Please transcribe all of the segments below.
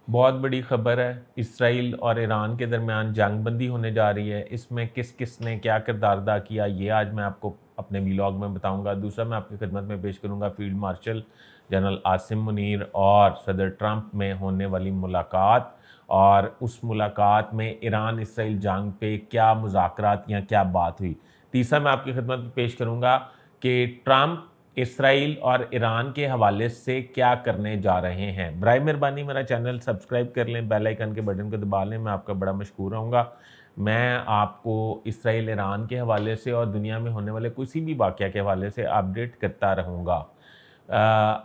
बहुत बड़ी खबर है। इसराइल और ईरान के दरमियान जंग बंदी होने जा रही है। इसमें किस किस ने क्या किरदार अदा किया, ये आज मैं आपको अपने व्लॉग में बताऊंगा। दूसरा, मैं आपकी खिदमत में पेश करूंगा field marshal general Asim Munir और सदर ट्रंप में होने वाली मुलाकात, और उस मुलाकात में ईरान इसराइल जंग पे क्या मुज़ाकरात या क्या बात हुई। तीसरा, मैं आपकी खिदमत में पेश करूंगा कि ट्रंप इसराइल और ईरान के हवाले से क्या करने जा रहे हैं। बराए मेहरबानी मेरा चैनल सब्सक्राइब कर लें, बेल आइकन के बटन को दबा लें, मैं आपका बड़ा मशकूर रहूँगा। मैं आपको इसराइल ईरान के हवाले से और दुनिया में होने वाले किसी भी वाक़या के हवाले से अपडेट करता रहूँगा।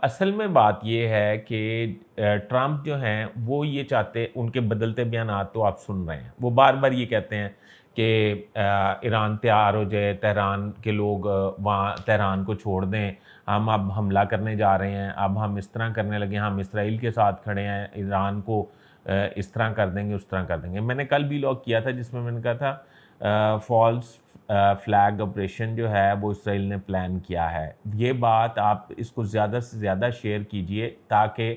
असल में बात ये है कि ट्रंप जो हैं वो ये चाहते, उनके बदलते बयानात तो आप सुन रहे हैं, वो बार बार ये कहते हैं कि ईरान तैयार हो जाए, तेहरान के लोग वहाँ तेहरान को छोड़ दें, हम अब हमला करने जा रहे हैं, अब हम इस तरह करने लगे, हम इसराइल के साथ खड़े हैं, ईरान को इस तरह कर देंगे, उस तरह कर देंगे। मैंने कल भी व्लॉग किया था जिसमें मैंने कहा था फॉल्स फ्लैग ऑपरेशन जो है वो इसराइल ने प्लान किया है। ये बात आप इसको ज़्यादा से ज़्यादा शेयर कीजिए ताकि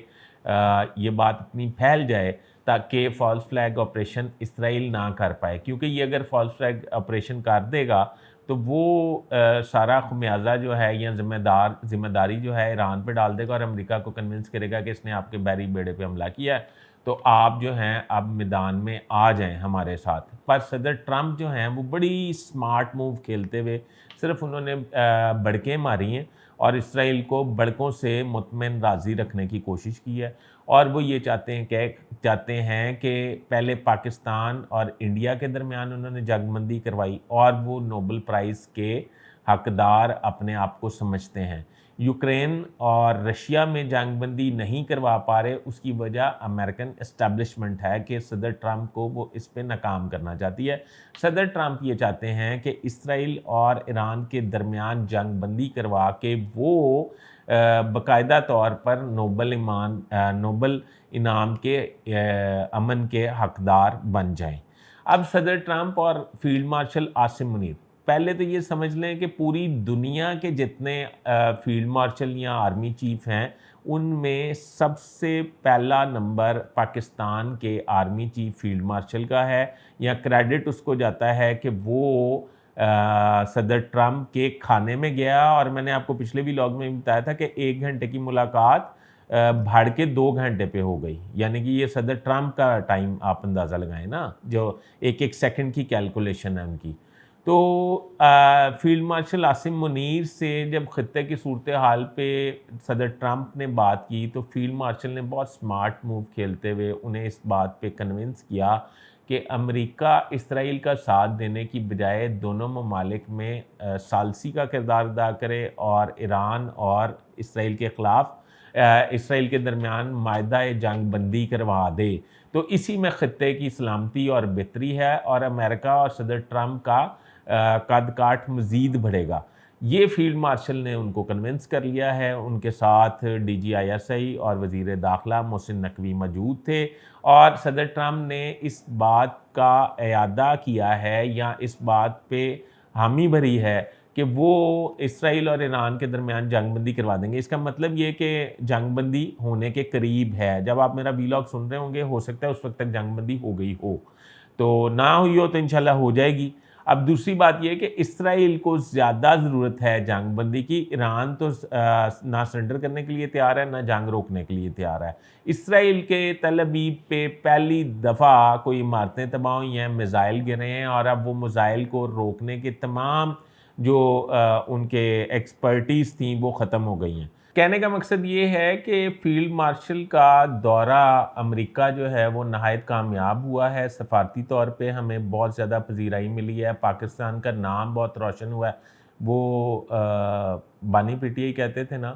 ये बात इतनी फैल जाए ताकि फॉल्स फ्लैग ऑपरेशन इसराइल ना कर पाए, क्योंकि ये अगर फॉल्स फ्लैग ऑपरेशन कर देगा तो वो सारा खमियाजा जो है या जिम्मेदारी जो है ईरान पे डाल देगा और अमेरिका को कन्विंस करेगा कि इसने आपके बहरी बेड़े पे हमला किया है, तो आप जो हैं अब मैदान में आ जाएं हमारे साथ। पर सदर ट्रंप जो हैं वो बड़ी स्मार्ट मूव खेलते हुए सिर्फ उन्होंने बड़कें मारी हैं और इसराइल को बड़कों से मुतमईन राज़ी रखने की कोशिश की है। और वो ये चाहते हैं कि पहले पाकिस्तान और इंडिया के दरमियान उन्होंने जंगबंदी करवाई और वो नोबल प्राइज़ के हकदार अपने आप को समझते हैं। यूक्रेन और रशिया में जंगबंदी नहीं करवा पा रहे, उसकी वजह अमेरिकन एस्टेब्लिशमेंट है कि सदर ट्रंप को वो इस पे नाकाम करना चाहती है। सदर ट्रंप ये चाहते हैं कि इसराइल और ईरान के दरमियान जंगबंदी करवा के वो बाकायदा तौर पर नोबल इनाम के अमन के हकदार बन जाएं। अब सदर ट्रंप और फील्ड मार्शल आसिम मुनीर, पहले तो ये समझ लें कि पूरी दुनिया के जितने फील्ड मार्शल या आर्मी चीफ हैं उनमें सबसे पहला नंबर पाकिस्तान के आर्मी चीफ फील्ड मार्शल का है, या क्रेडिट उसको जाता है कि वो सदर ट्रंप के खाने में गया। और मैंने आपको पिछले व्लॉग में बताया था कि 1 घंटे की मुलाकात भाड़ के 2 घंटे पे हो गई, यानी कि ये सदर ट्रंप का टाइम आप अंदाज़ा लगाएं ना, जो एक एक सेकंड की कैलकुलेशन है उनकी। तो फील्ड मार्शल आसिम मुनीर से जब ख़त्े की सूरत हाल पे सदर ट्रंप ने बात की तो फील्ड मार्शल ने बहुत स्मार्ट मूव खेलते हुए उन्हें इस बात पे कन्विंस किया कि अमेरिका इसराइल का साथ देने की बजाय दोनों ममालिक में सालसी का किरदार अदा करे और ईरान और इसराइल के ख़िलाफ़ इसराइल के दरमियान मायदा जंग बंदी करवा दे। तो इसी में ख़त्े की सलामती और बेहतरी है और अमेरिका और सदर ट्रंप का कद काठ मज़ीद बढ़ेगा। ये फील्ड मार्शल ने उनको कन्विंस कर लिया है। उनके साथ DGISI और वज़ीर दाखिला मोहसिन नकवी मौजूद थे और सदर ट्रंप ने इस बात का इयादा किया है या इस बात पे हामी भरी है कि वो इसराइल और ईरान के दरमियान जंगबंदी करवा देंगे। इसका मतलब ये कि जंगबंदी होने के करीब है। जब आप मेरा व्लॉग सुन रहे होंगे हो सकता है उस वक्त तक जंगबंदी हो गई हो, तो ना हुई हो तो इंशाल्लाह हो जाएगी। अब दूसरी बात यह कि इसराइल को ज़्यादा ज़रूरत है जंगबंदी की। ईरान तो ना सरेंडर करने के लिए तैयार है, ना जंग रोकने के लिए तैयार है। इसराइल के तल अवीव पे पहली दफ़ा कोई इमारतें तबाह हुई हैं, मिज़ाइल गिरे हैं और अब वो मिज़ाइल को रोकने के तमाम जो उनके एक्सपर्टीज़ थी वो ख़त्म हो गई हैं। कहने का मकसद ये है कि फील्ड मार्शल का दौरा अमेरिका जो है वो नहायत कामयाब हुआ है। सफारती तौर पे हमें बहुत ज़्यादा पजीराई मिली है, पाकिस्तान का नाम बहुत रोशन हुआ है। वो बानी पीटीआई कहते थे ना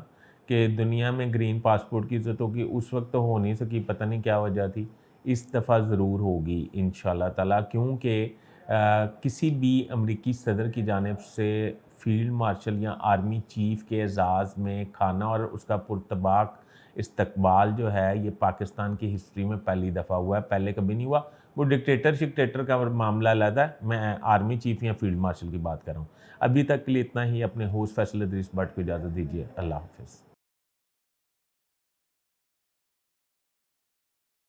कि दुनिया में ग्रीन पासपोर्ट की ज़रूरत होगी, उस वक्त तो हो नहीं सकी, पता नहीं क्या वजह थी। इस दफ़ा ज़रूर होगी इंशाल्लाह ताला, क्योंकि किसी भी अमरीकी सदर की जानिब से फील्ड मार्शल या आर्मी चीफ़ के एजाज़ में खाना और उसका पुरतबाक इस्तकबाल जो है ये पाकिस्तान की हिस्ट्री में पहली दफ़ा हुआ है, पहले कभी नहीं हुआ। वो डिक्टेटर का मामला अलग है, मैं आर्मी चीफ़ या फील्ड मार्शल की बात कर रहा हूँ। अभी तक के लिए इतना ही। अपने होस्ट फैसल इदरीस भट्ट को इजाज़त दीजिए। अल्लाह हाफ़िज़।